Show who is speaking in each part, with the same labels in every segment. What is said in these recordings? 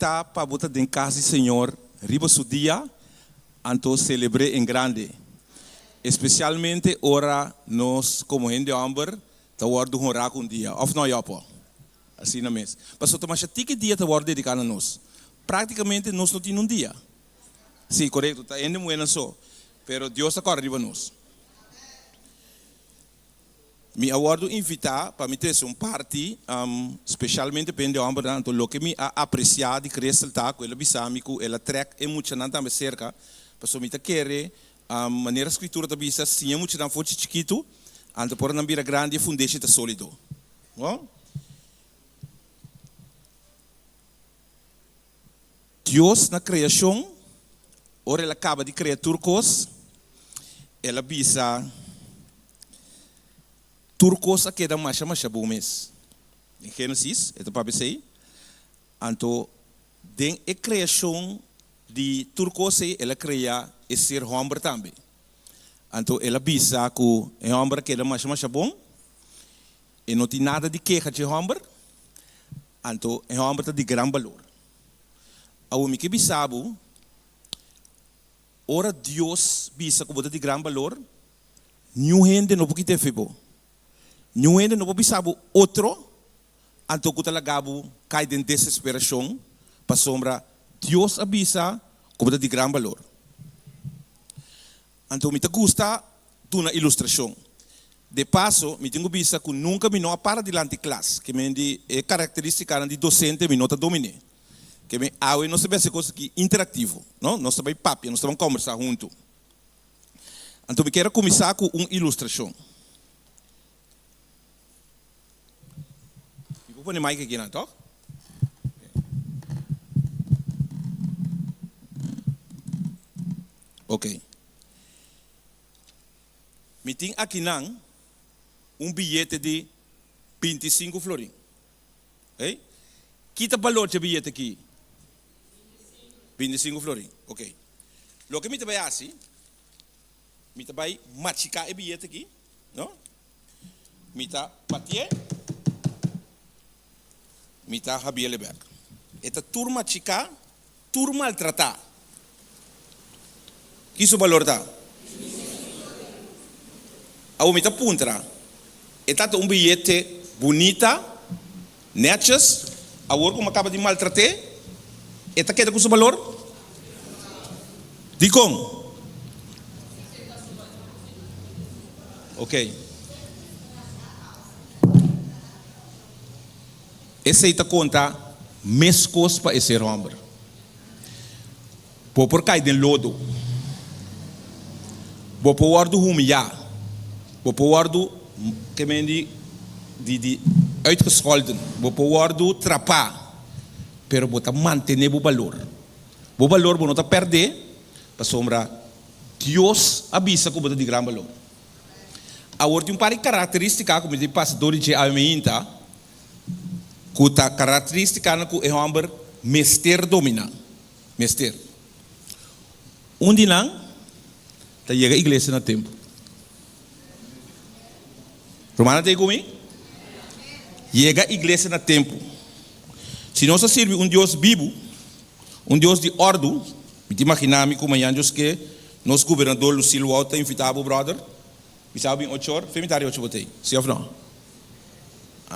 Speaker 1: tá para botar em casa, Senhor, riba su dia, anto celebre em grande. Especialmente ora nós, como gente amber, tá guardo um raco um dia. Of não, já pô. Assim na mesa. Mas só mas tique dia tá guardo dedicado a nós. Praticamente nós não temos um dia. Sim, correto, tá ainda muito só. Pero Deus está correndo nós. Me aguardo invitar para me ter um party, especialmente para o amber, então lo que me apreciar de crescer tá, com ela bisamico, ela trek é muito não também cerca, para só me querer, maneira escritura da bisa, sim é muito não fosse chiquito, antes por não vir grande, fundeixe tá sólido, não? Deus na criação, ora ela acaba de criar turcos, ela bisa turcos aqui da macha bumes. Em Gênesis, é para pensar. Então, den a criação de turcos ela cria esse homem também. Então, ela bisa que o homem que da macha bom, e não tem nada de queixa de homem. Então, o homem está de grande valor. Ao me que bisabo, ora Deus bisa que bota de grande valor, nenhum gente não pode ter febo. Não ainda não pode saber outro, então que ela gabo cai de desesperação, para sombra Deus avisa como de grande valor. Então me gusta de uma ilustração. De passo, me tenho visto que nunca me não para diante de classe, que me é característica de docente me nota domine. Que me awe não sabe essa coisa que interativo, não? Nós também papo, nós estamos conversar junto. Então me quero começar com uma ilustração. Vou pôr o mic aqui, não, tá? Ok. Me tem aqui não bilhete de 25 florins. Ok? Que valor de bilhete aqui? 25 florins. Ok. Lo que me vai assim, me vai machicar o bilhete aqui, não? Me tá bater. Mita Habieleberg. Esta turma chica, turma maltratar. Que isso valor tá? A mita puntra. Esta um bilhete bonita, netjes, a work como acaba de maltratar. Esta que é com seu valor? De como? Ok. Esse aí conta mescos para esse homem. Por cair de lodo. Por guardo humilhar. Por guardo que me de uitgescholden. Por guardo trapar. Pero bota manter o valor. O valor não está perder. Para sombra Deus avisa que bota de grande valor. Agora tem par de características como de pastor de Almeida. Kuta característica na ku ehomber mester domina. Mester. Undi nang ta chega a igreja na tempo. Romana te comigo? Chega a igreja na tempo. Se nós serve Deus vivo, Deus de ordem, me imaginar-me como anjos que nosso governador Lucilo Alta invitava o brother, me sabe 8 horas, femitário 8 botei. Sim ou não?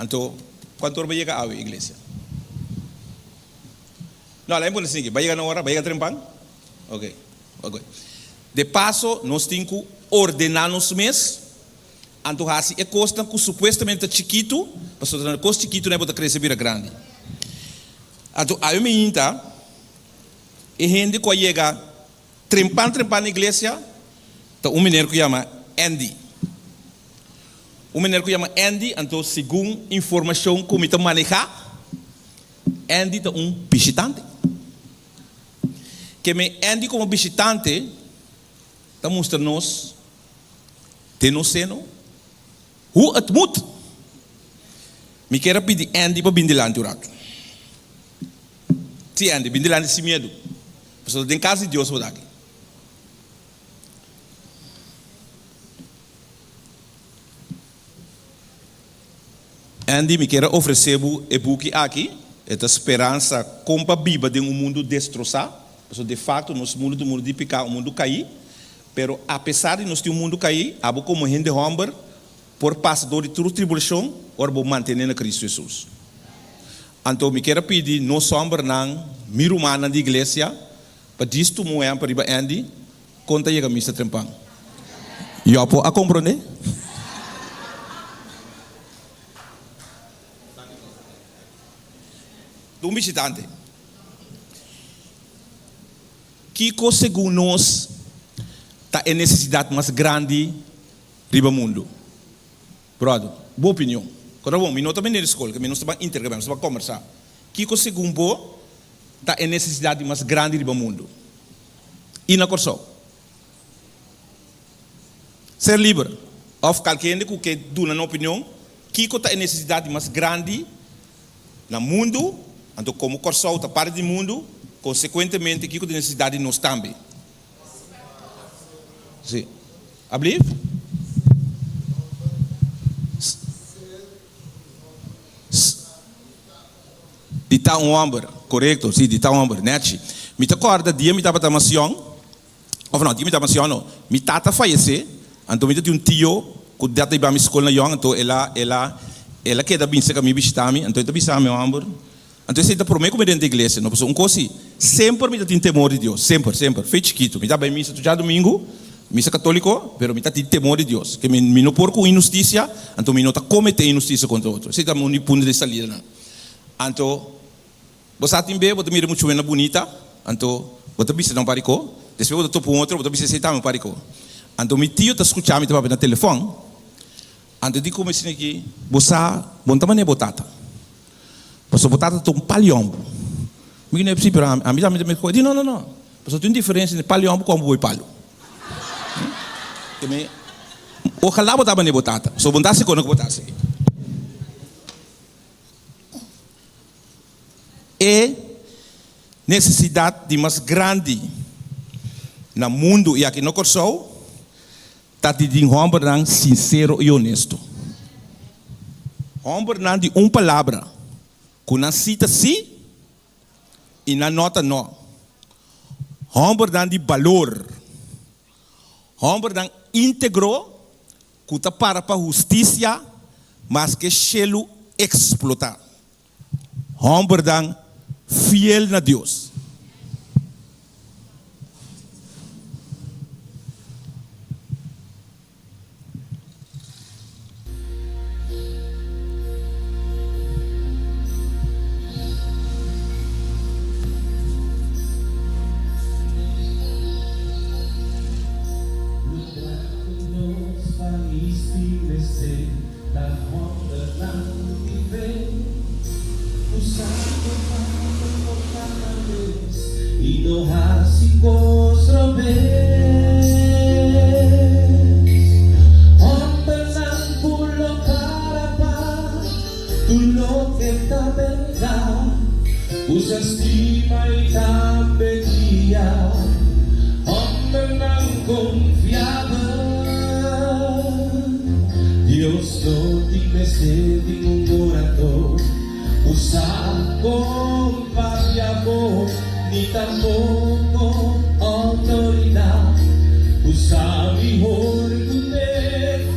Speaker 1: Então, quanto hora vai chegar a igreja? Não, lá é bom assim, vai chegar na hora, vai chegar trempang? Ok. De passo, nós temos que ordenar nos meses, então assim, é costa que supostamente é chiquito, mas o costa chiquito não é para crescer vira grande. Então, a minha inta, e gente que chega trempang na igreja, então menino que chama Andy. O menino que chama Andy, então, segundo informação que me manejar, Andy é visitante. Que me Andy como visitante, está mostrando-nos, tem no seno, hoe het moet. Me quero pedir Andy para bindelante urato. Sim, Andy, bindelante sem medo. Porque tem casa de Deus por aqui. Andy me quer oferecer o book aqui, esta esperança compa viva de um mundo destroçado, porque de fato nosso mundo do mundo de pecado, o mundo cair, pero apesar de nós ter um mundo cair, abo como gente homem por passador de toda tribulação, ora vou manter na Cristo Jesus. Então me quero pedir não sombra não miro humana da igreja para disto moer para riba Andy conta chega missa trempang. E a compreender? Do visitante. Que segundo nós tá a necessidade mais grande do mundo. Brother, boa opinião. Quando bom, nós também na escola, que nós estamos intercambiando, estamos conversar. Que segundo bo tá a necessidade mais grande do mundo. E na corso. Ser livre. Of qualquer que dá na opinião, que tá a necessidade mais grande no mundo. Então, como corso está parte do mundo, consequentemente, que a necessidade nós também. Sim. Abrir? Dita homem, correto? Sim, dita homem, net. Me acorda dia me estava tamação, ou não, dia me estava tamação, me tata falece, então me tinha tio, que data iba me escola na yong, então ela queda bem se que me visitami, então eu visitami meu homem. Então, você está prometindo que dentro da igreja, não pessoa coisa sempre me tem temor de Deus, sempre, feito chiquito, me dá bem missa já domingo, missa católico, pero me tem temor de Deus, que me não por com injustiça, então me não está cometendo injustiça contra outro. Você está muito ponto de salida, então você tem bem, você mira muito bem bonita, então você bisa não paricou, depois você topa outro, você bisa aceitar não paricou. Então meu tio está escutando, me estava no telefone, então digo como assim que você, bom tamanho é botata. Pastor botata tu palhombo. Me não é possível, a mim também me diz não. Pastor tem diferença entre palhombo com boi palho. Ojalá botava nem botata. Só botasse quando botasse. É necessidade de mais grande no mundo e aqui no corso, tá de homem sincero e honesto. Homem de uma palavra. Com a cita sim e na nota não. Homem de valor. Homem íntegro, que está para a justiça, mas que chelo explotar. Homem fiel na Deus.
Speaker 2: Usa estima y tapería, hombre tan confiado. Dios no tiene sed ningún corazón, usa con amor, ni tampoco autoridad, usa mejor poder.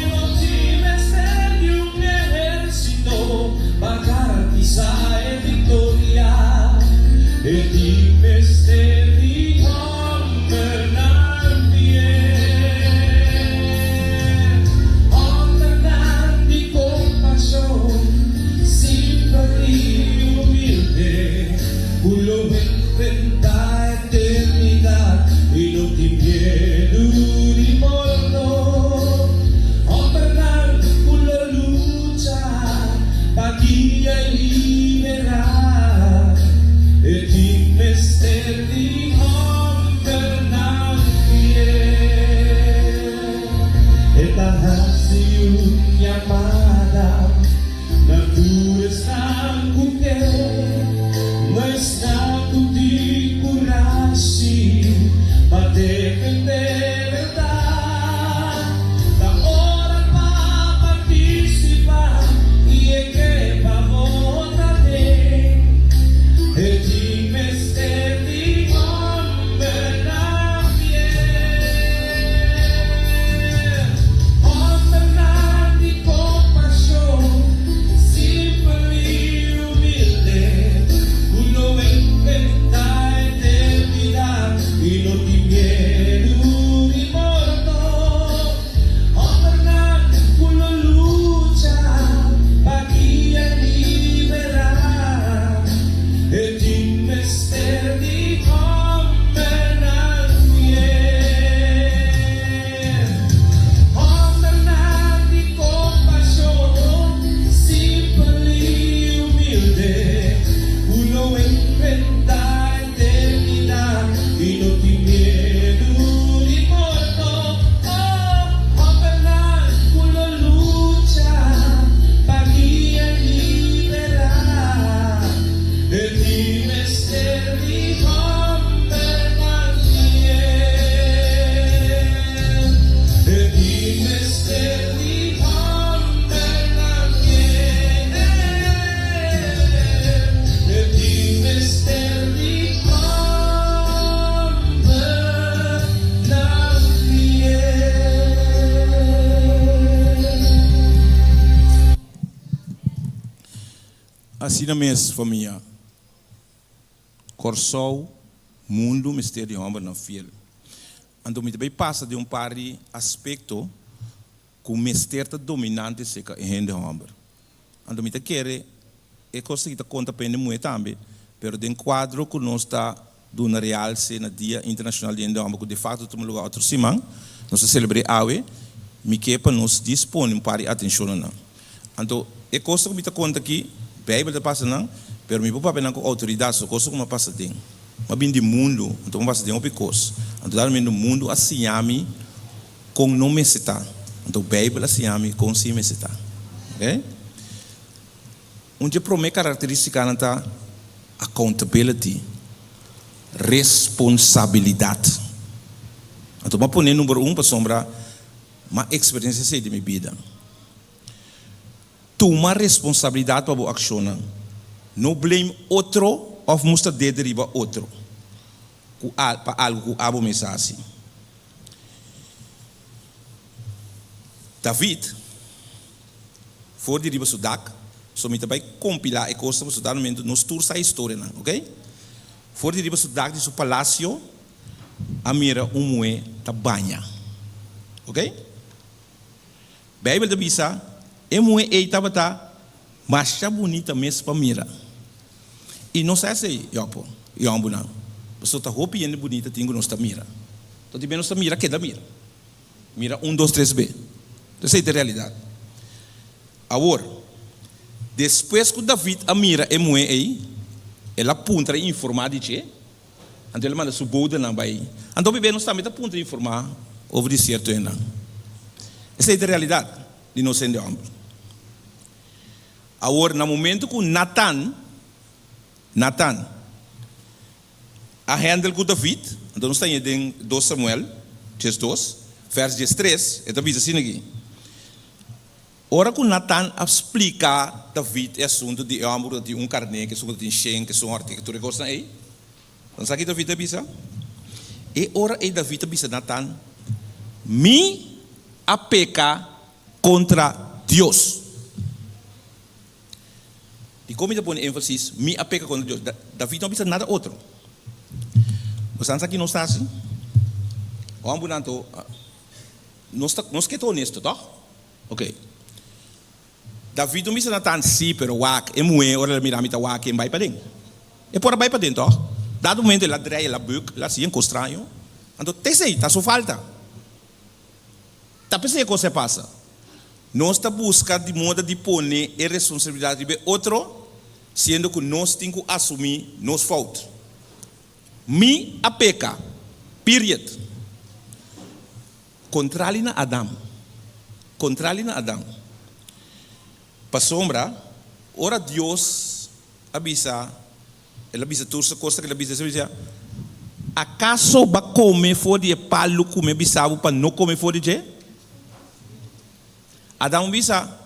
Speaker 2: No tiene sed de un ejército para garantizar victoria. Dime se dijo Fernandez, Fernandez compasión, simpatía y humilde, uno enfrenta eternidad y no tiene miedo ni morno. Fernandez uno lucha para guiar y liberar. Dime ser dijo Fernandez, esta nación llamada naturaleza que no está
Speaker 1: Assim mesmo, família. Corsou, mundo, mistério, homem, não fiel. Então, me também passa de par de aspecto que o mistério dominante seca em rende homem. Então, me quer é coisa que conta para muito também, mas de quadro que nós está do realce na Dia Internacional de Homem, que de fato estamos lugar outro semana, nós celebramos a me quer para nos dispor para atenção não. Então, é coisa que me conta aqui, Bíblia está passando, mas me pode não com autoridade, só coisa que me passa tem. Mas bem de mundo, então me passa tem uma coisa. Então, também no mundo assim ame com não me está. Então, Bíblia assim ame com sim me está. Ok? Onde a primeira característica é accountability, responsabilidade. Então, vou pôr número 1 para sombra uma experiência de minha vida. Toma responsabilidade para a ação. Não blame outro ou mostra deriva outro. Para algo que abo mensagem. David, for de riba sudak, somente vai compilar e coisa para estudar no momento nos tours a história, ok? For de riba sudak de seu palácio, a mira moe ta banha, ok? Bíblia da bisa, moe estava tá mais bonita mesmo para mira. E não sei se yopo, yombo não. Pessoa tá roupa e bonita tinha nos ta mira. Então de menos ta mira que da mira. Mira 1, 2, 3B. Essa é a realidade. Agora, depois que David a mira é moe aí, ela apunta e informar de che. Então ele manda suboda na vai. Então bebê nós também apunta e informar sobre certo ainda. Essa é a realidade de nós sendo homem. Agora, no momento que Natan a handle com David, então nós estamos em 2 Samuel, 2, verso 3, então diz assim aqui. Ora que Natan explica David é assunto de amor de carne, que assunto de enchen, que são arquitetura que gostam aí. Então sabe David bisa? E ora e David bisa Natan me a peca contra Deus. E como ele põe ênfase, me a peca contra Deus. David não bisa nada outro. Você aqui não está assim? O ambulanto, nós que estou honesto, tá? Ok. David não bisa Natan sim, pero wak, é moe, ora ele mira mita wak, e vai para dentro. E por vai para dentro, tá? Dado momento ela dreia, ela buc, ela se enconstranho. Então, te sei, tá só falta. Tá pensando que você passa. Nós está buscando de modo de pôr a responsabilidade de outro, sendo que nós temos que assumir nos falta. Me a peca, period. Controle na Adam. Para sombra, ora Deus avisa, ele avisa tudo essa coisa que ele avisa, acaso vai comer fora de palo comer bisavo para não comer fora de? Adão avisa,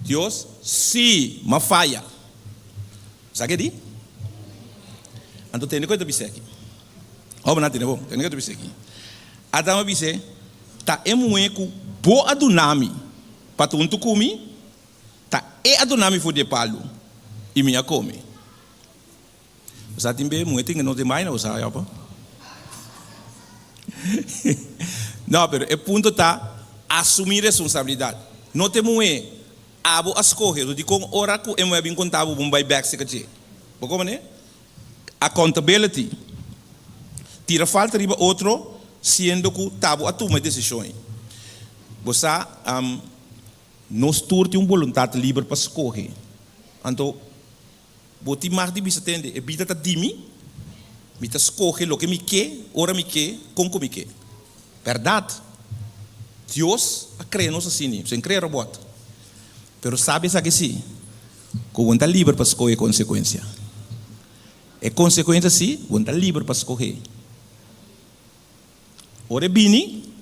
Speaker 1: Deus, sim, mas falha. Sabe o que? Então tem coisa de aqui. Oh, não tem coisa de aqui. Adão avisa, tá emueco boa adunami para tu comer, tá e adunami fora de palo e minha come. Você tem bem muito que não tem mais não, sabe? Não, mas o ponto está assumir responsabilidade. Não temos abo as correr, de com hora que eu bem contava um buyback se que como né? Accountability. Tira falta riba outro, sendo que tabo a tomar decisões. Você nós turte vontade livre para escolher. Então, você mais de bisa tende, e bita ta dimi, bita escolher lo que me quer, ora me quer, como me quer. Verdade. Deus a criar-nos assim, sem criar robot. Pero sabe que sim, que você está livre para escolher consequência. É consequência sim, você está livre para escolher. Ora bini,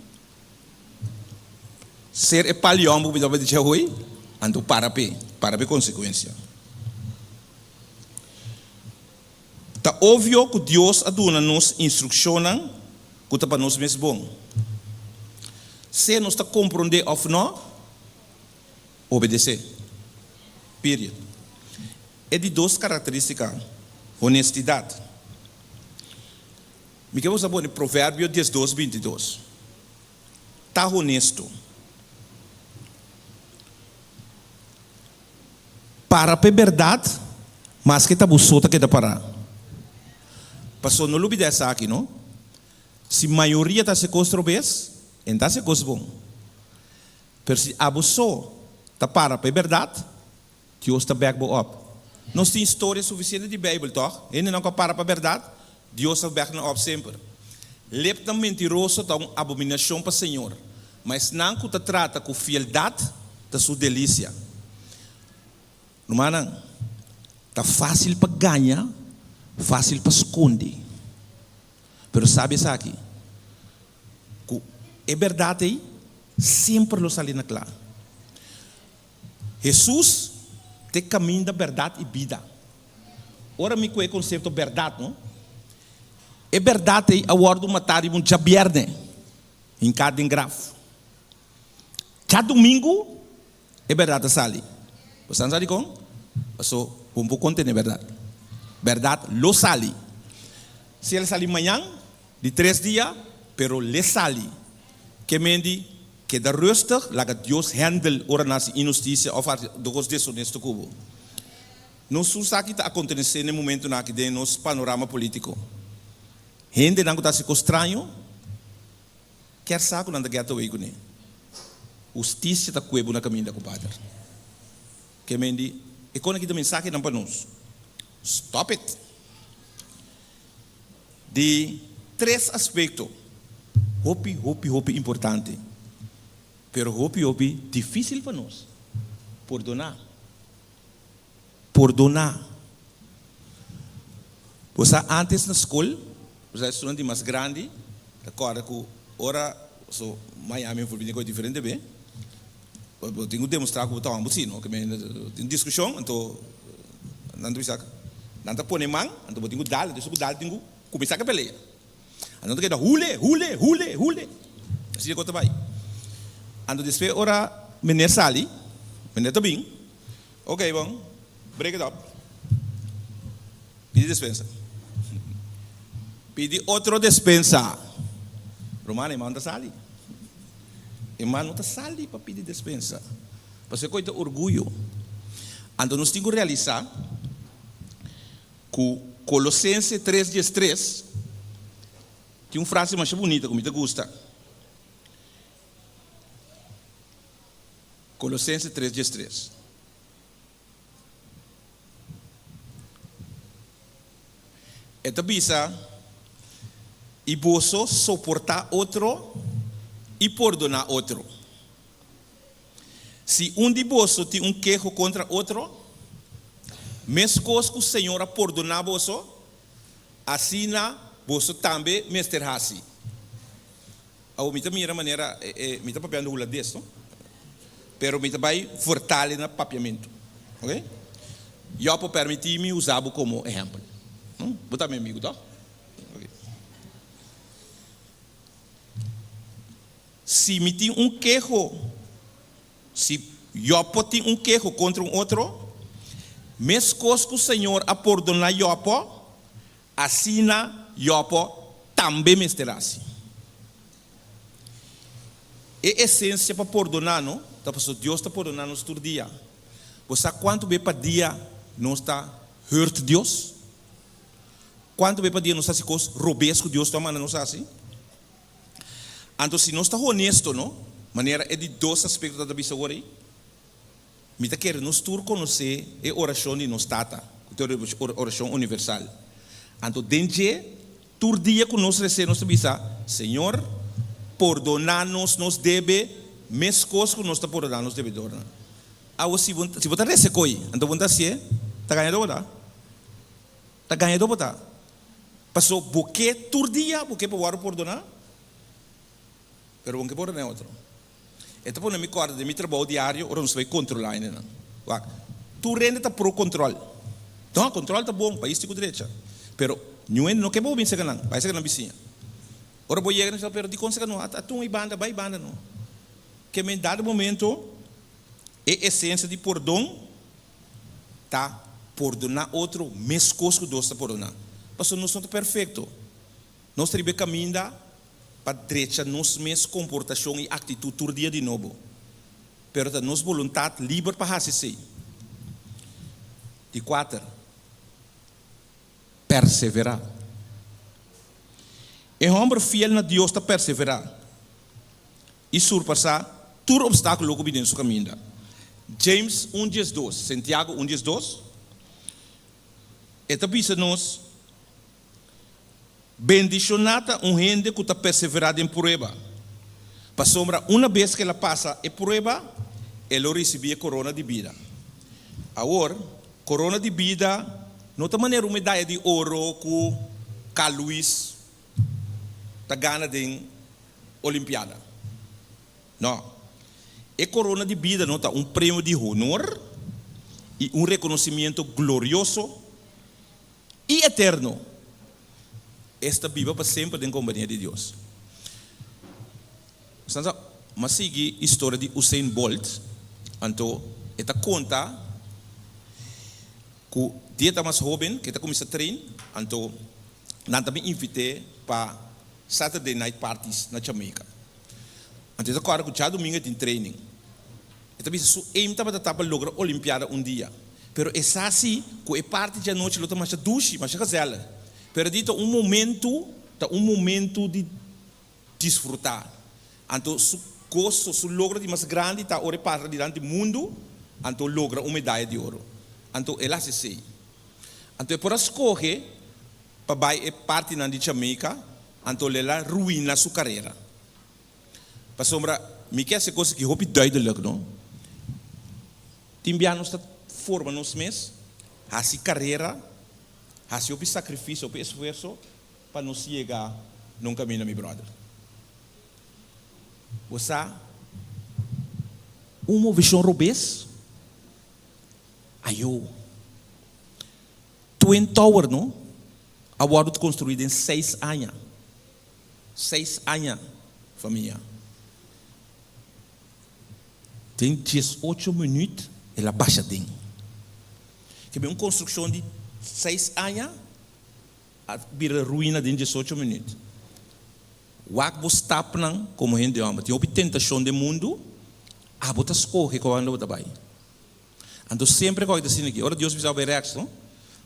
Speaker 1: ser é palhão, porque vai dizer oi, ando para consequência. Tá óbvio que Deus aduna-nos instruciona que está para nós mesmo bom. Se nós está compreender ou não, obedecer. Period. é de duas características. Honestidade. Me quero saber Provérbio 12, 22. Está honesto. Para a verdade, mas que está buscando que dá parar. Passou no lugar dessa aqui, não? Se a maioria está se construindo, então se construindo bom. Mas se abusou, está para a verdade, Deus está back up. Nós temos história suficiente de Bíblia, toch? Ele não para a verdade, Deus está back up sempre. Lepta mentiroso está uma abominação para o Senhor. Mas não que trata com fialdade da sua delícia. Não está fácil para ganhar, fácil para esconder. Mas sabe isso aqui? É verdade aí, sempre lo sali na clara. Jesus tem caminho da verdade e vida. Ora me conhece o conceito de verdade, não? É verdade aí, a hora do matar um jabierne em cada engrafo. Cada domingo, é verdade sali. Você não sabe como? Passou um pouco conta, é verdade. Verdade, lo sali. Se ele sali amanhã, de 3 dias, pero le sali. Que mendi que da rustig, laat Deus handle ora nasi injustiça of dos desonesto cubo. Não susa que está acontecendo no momento na que tem nos panorama político. Gente não está se estranho, quer saber quando está aí com ele. Justiça está cuebo na caminho da compadre. Que mendi, e quando aqui também sabe não para nós. Stop it. De 3 aspectos. Hopi importante. Pero hopi difícil para nós. Perdonar. Você antes na escola, você é estudante mais grande, agora que ora, so Miami foi bem diferente bem. Eu tenho que demonstrar que eu estou assim, não? Que tem discussão, então não tem saca. Não está pondo mão, então eu tenho que dar, tenho que começar a peleia. Então tem que dar hule. Assim é que eu vai. Então depois ora menina sali, menina tá bem. Ok, bom, break it up. Pede dispensa. Pede outro dispensa. Romano, irmão, está sali. Irmão, não está sali para pedir dispensa. Porque coisa orgulho. Então nós temos que realizar que Colossenses 3:3 tem uma frase mais bonita que me gusta. Colossenses 3:3. Esta bisa e você suportar outro e perdonar outro. Se de você tem um queijo contra outro, mesmo que o Senhor perdonar você, assim você também mesterrasse. A mim também era maneira, me está papiando o lado desse, não? Pero me vai fortalecer no papiamento, ok? Eu vou permitir-me usar como exemplo. Botar meu amigo, tá? Okay. Se me tem um queijo, se eu tenho um queijo contra um outro, mesmo que o Senhor a perdonar eu, assim eu também me esterasse. É essência para perdonar, não? Então, Deus está perdonando nos todo dia. Você sabe quanto bem para dia não está hurt Deus? Quanto bem para dia não está se robesco Deus está mandando nós assim? Então, se não está honesto, não? Maneira é de 2 aspectos da vida agora aí. Me está querendo nos tur conhecer a oração de nos tata, a oração universal. Então, dentro tur dia que nós recebemos nossa vida, Senhor, perdonar-nos nos deve, mesmo coisas que nós está perdonando nos deve tornar. Se você recebe, então você está ganhando botar. Está ganhando botar. Passou porque tur dia, porque para perdonar, pero porque perdonar é outro. Então, quando me acordo de meu trabalho diário, eu não sei controlar ainda. Tu rende está pro controle. Então, o controle está bom, país com direita. Pero, não quer bom, vai ser na vizinha. Ora, vou chegar nessa pero de conseguir não, tu vai banda não. Que me dado momento, a essência de perdão, tá perdonar outro, mesmo coisa que Deus está perdonar. Pastor, nós não somos perfeitos. Nós temos que caminhar para a direita, nossa mesma comportação e atitude todo dia de novo. Pero a nossa vontade livre para fazer isso. De 4, perseverar. É homem fiel a Deus está perseverar. E surpassar todo obstáculo que vem no seu caminho. James 1:2, Santiago 1:2. Esta visa-nos bendicionada gente que está perseverada em prova. Para sombra, uma vez que ela passa a prova, ela recebe a corona de vida. Agora, corona de vida, não tem maneira uma medalha de ouro que Carl Lewis está ganhando em Olimpiada. Não. A corona de vida não está um prêmio de honor e um reconhecimento glorioso e eterno. Esta viva para sempre em companhia de Deus. Mas sigue a história de Usain Bolt. Então, esta conta que dia está mais jovem, que está começando a treinar. Então, nós também invitei para Saturday Night Parties na Jamaica. Então, eu acordo que já domingo tem training. Então, isso é para lograr a Olimpiada dia. Pero é assim, que é parte da noite, eu estou mais duche, mais casela. Pero dito um momento de desfrutar. Então, su gosto, su logra de mais grande, está ora para diante do mundo, então logra uma medalha de ouro. Então, ela se sei. Então, por escolher, para vai é parte na de Jamaica, então ela ruína sua carreira. Para sombra, me quer essa coisa que hope duidelijk, não? Timbianos está forma nos mês, a sua carreira, a seu sacrifício, o esforço, para nos chegar num caminho, meu brother. Você, uma visão robês, aí Twin Tower, não? Agora construído em 6 anos. 6 anos, família. Tem 18 minutos, ela baixa tem. Que é uma construção de 6 anos, a vira ruína de 18 minutos. O que você está planando, como gente de homem, tem uma tentação do mundo, a você escolhe quando você vai. Então, sempre que eu digo aqui, ora Deus precisa ver reação,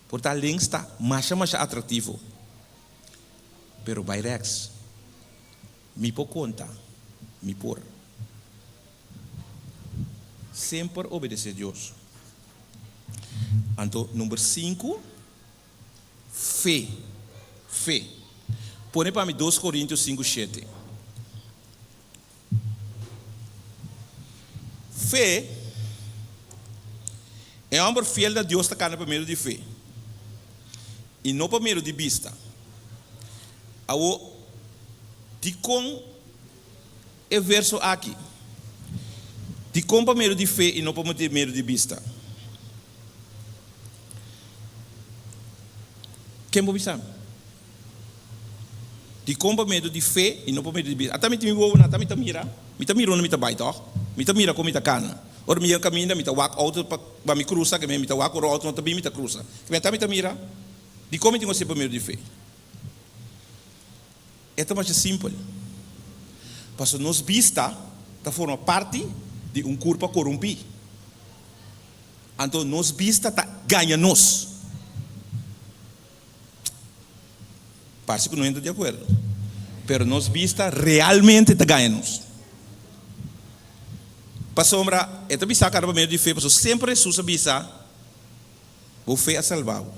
Speaker 1: porque a língua está mais atrativo. Pero vai reação, me por conta, me por. Sempre obedecer a Deus. Então, número 5, fé. Fé. Põe para mim 2 Coríntios 5:7. Fé é um homem fiel a Deus, está cá primeiro de fé. E não primeiro de vista. De com é verso aqui. De com primeiro de fé e não primeiro de vista. Quem pode pensar? De compra medo de fé e não por medo de vista. Até me vou na, até me mira não me baita, me mira como me cana. Ora me caminha, me walk out para me cruza, que me walk out não também me cruza. Que me mira. De como tenho sempre medo de fé. É mais simples. Porque nos vista, tá forma parte de um corpo corrompido. Então nos vista tá ganha nos. Parece que não entra de acordo. Pero nos vista realmente te ganha-nos. Para sombra, esta vista cada meio de fé, porque sempre Jesus avisa, vou fé a salvá-lo.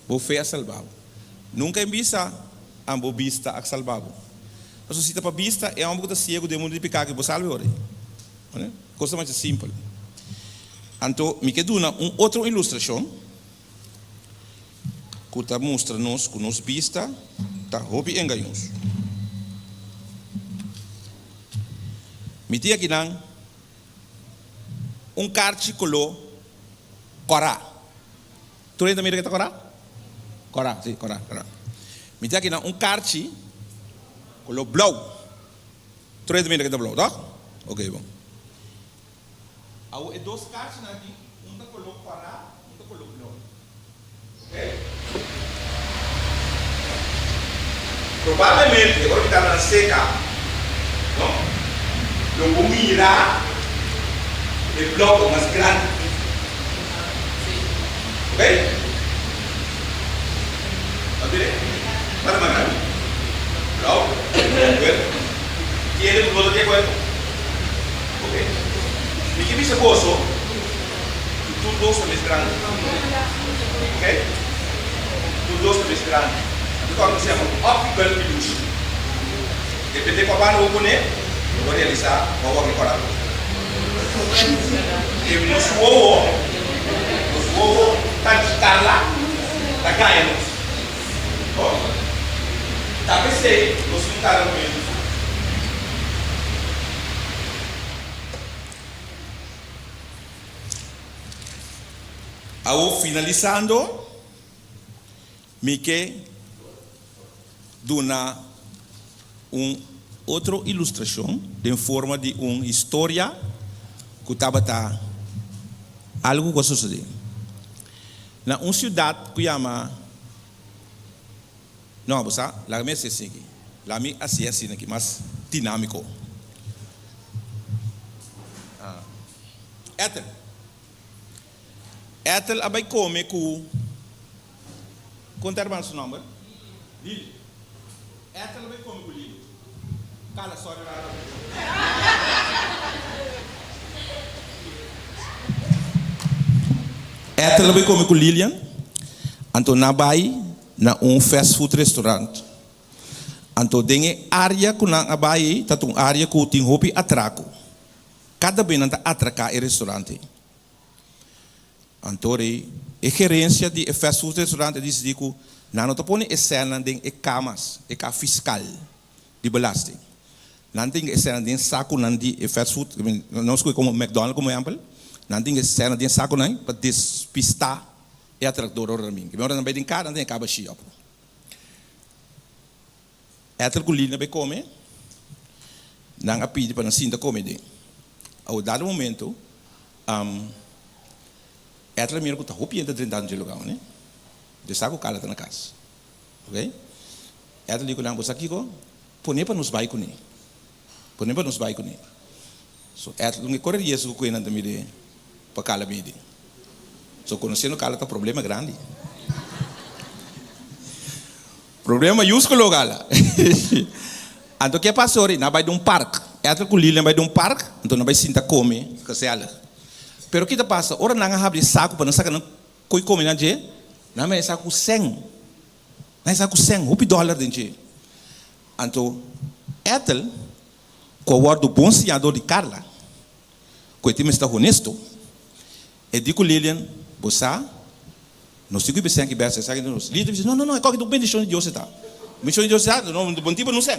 Speaker 1: Vou fé a salvá-lo. Nunca em vista, vou vista a salvá-lo. Mas se está para vista, é algo que está cego do mundo de pecado que vou salvar. Coisa mais simples. Então, me quero dar uma outra ilustração. Que está mostrando-nos que nos vista está hobby enganos. Me diga que não karte colou Corá. Tu lembra mira que está Corá? Corá, sim, Corá. Me diga que não karte colou Blow. Tu lembra mira que está Blow, tá? Ok, bom. Há dois cartes aqui, um está colou Corá, um está colou Blow. Probabilmente, agora que está na seca, não? Eu vou mirar o bloco mais grande. Ok? Está bem? Para mais grande. Bloco. Tiene un bloco de cuerpo. Ok. ¿Y qué dice gozo? Tú dos también es grande. Ok? Tú dos también es grande. Entonces, se llama optical illusion. Depende de cuál van a poner, lo voy a realizar, voy a recordar. Y nos hubo, tan quitarla, la caemos. Tal vez nos quitaron menos. Ao finalizando, Mike dona outra ilustração em forma de uma história que estava algo que sucedeu. Na uma cidade que chama não, você, lá me assim aqui, lá me assim aqui, mas dinâmico. Ethel abai come com quanto era o nome? Lili. Ethel abai come com Lili. Cala só Ethel abai come com Lilian. Então na bai na fast food restaurant. Então tem área que na bai tá uma área que tem hopi atraco. Cada vez não tá atracar o restaurante. Então, a gerência de fast food restaurante diz que não está pondo cena de camas, fiscal de belasting. Não tem cena de saco de fast food, não sei como McDonald's como exemplo, não tem cena de saco para despistar e atrator para mim. Que me não vai tem cara, não tem acaba cheio. Eter colina vai comer, não a pedir para não sinta comer. Ao dado momento, Etra mira que está roupa ainda 30 anos de lugar, né? De saco cala na casa, ok? Etra digo não, você aqui go, põe para nos vai com ele, põe para nos vai com ele. So Etra não corre isso que ainda me de para cala bem. So conhecendo cala tá problema grande, problema maiúsculo cala. Então que passou aí? Na vai de parque, Etra com Lilian vai de parque, então não vai sentar comer, que se ela. Pero kita passa, ora não abre saco para não sacar não coi come na je, não é saco $100, não é saco $100, $1 dentro. Então, Ethel, com o guardo bom senhor de Carla, com o time está honesto, e digo Lilian, você, não sei o que você que berça, sabe que nós. Lilian diz, não, é qualquer bem de chão de Deus está, bem chão de Deus está, não bom tipo não sei.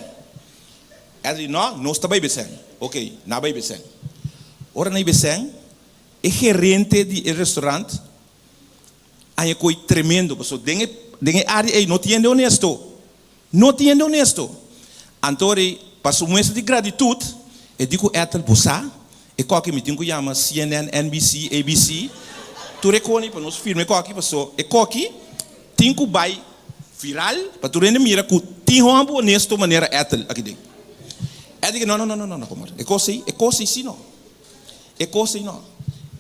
Speaker 1: Ethel diz, não está bem bem, ok, não bem bem. Ora não bem. O gerente do restaurante aí foi tremendo, pessoal. Dengue área aí não tinha honesto, Então passou um mês de gratitude. E digo Ethel, você, e qualquer me tinha chama CNN, NBC, ABC, tu reconhece para nós filme qualquer pessoa, e qualquer tem que vai viral para tu render mira que tem um honesto maneira Ethel aqui dentro. Ethel não, comadre. É coisa assim não.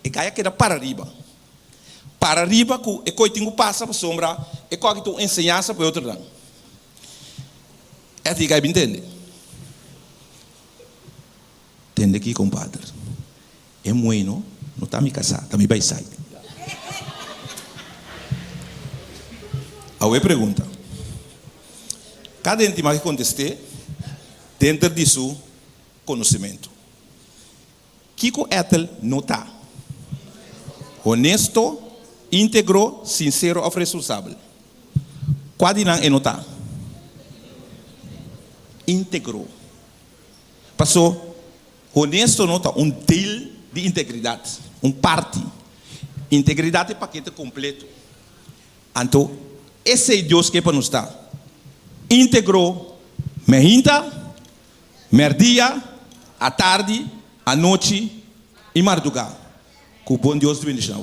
Speaker 1: E caia que era para arriba, que coi tinha passa para sombra, e qual que tu ensinança para outro lado. É assim que aí entende. Entende aqui, compadre. É bueno, não está me casar, está me vai sair. Aí pergunta. Cada íntima que contestei, dentro disso, conhecimento. Kiko Ethel não está. Honesto, íntegro, sincero ou responsável. Qual não é notar? Íntegro. Passou, honesto nota deal de integridade, parte. Integridade é paquete completo. Então, esse é Deus que para nos dar. Íntegro, meinta, merdia, à tarde, à noite e madrugada. Que o bom Deus te bendiga.